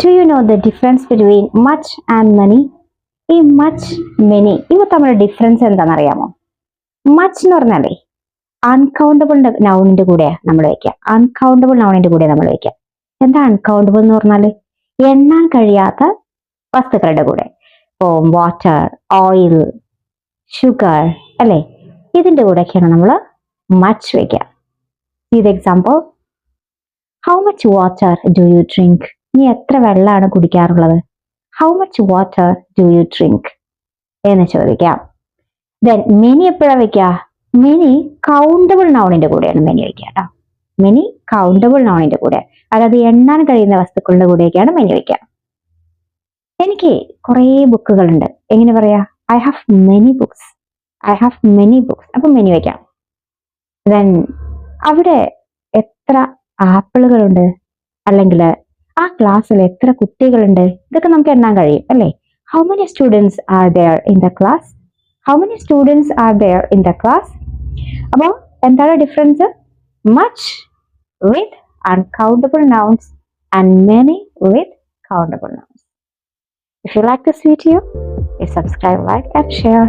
Do you know the difference between much and many? ഈ much many ഇവ തമ്മിലുള്ള difference എന്താണെന്നറിയാമോ? മച്ച് എന്ന് പറഞ്ഞാലേ അൺകൗണ്ടബിൾ നൗണിന്റെ കൂടെ നമ്മൾ വയ്ക്കുക. അൺകൗണ്ടബിൾ നൗണിന്റെ കൂടെ നമ്മൾ വയ്ക്കുക. എന്താ അൺകൗണ്ടബിൾ എന്ന് പറഞ്ഞാല്? എണ്ണാൻ കഴിയാത്ത വസ്തുക്കളുടെ കൂടെ. ഇപ്പോൾ വാട്ടർ, ഓയിൽ, ഷുഗർ അല്ലേ, ഇതിന്റെ കൂടെയൊക്കെയാണ് നമ്മൾ മച്ച് വയ്ക്കുക. ഇത് example, how much water do you drink? നീ എത്ര വെള്ളമാണ് കുടിക്കാറുള്ളത്? How much water do you drink എന്ന് ചോദിക്കാം. ദെൻ മെനി എപ്പോഴാണ് വെക്കുക? മെനി കൗണ്ടബിൾ നൗണിന്റെ കൂടെയാണ് മെനി വെക്കുക കേട്ടോ. മെനി കൗണ്ടബിൾ നൗണിന്റെ കൂടെ, അതായത് എണ്ണാൻ കഴിയുന്ന വസ്തുക്കളുടെ കൂടെയൊക്കെയാണ് മെനി വെക്കുക. എനിക്ക് കുറേ ബുക്കുകളുണ്ട്, എങ്ങനെ പറയാ? I have many books. I have many books. അപ്പൊ മെനി വെക്കാം. ദെൻ അവിടെ എത്ര ആപ്പിളുകളുണ്ട്, അല്ലെങ്കിൽ ആ ക്ലാസ്സിൽ എത്ര കുട്ടികളുണ്ട്, ഇതൊക്കെ നമുക്ക് എണ്ണാൻ കഴിയും അല്ലേ? How many students are there in the class? How many students are there in the class? അപ്പോൾ എന്താണ് difference? Much with uncountable nouns and many with countable nouns. If you like this video, please subscribe, like and share.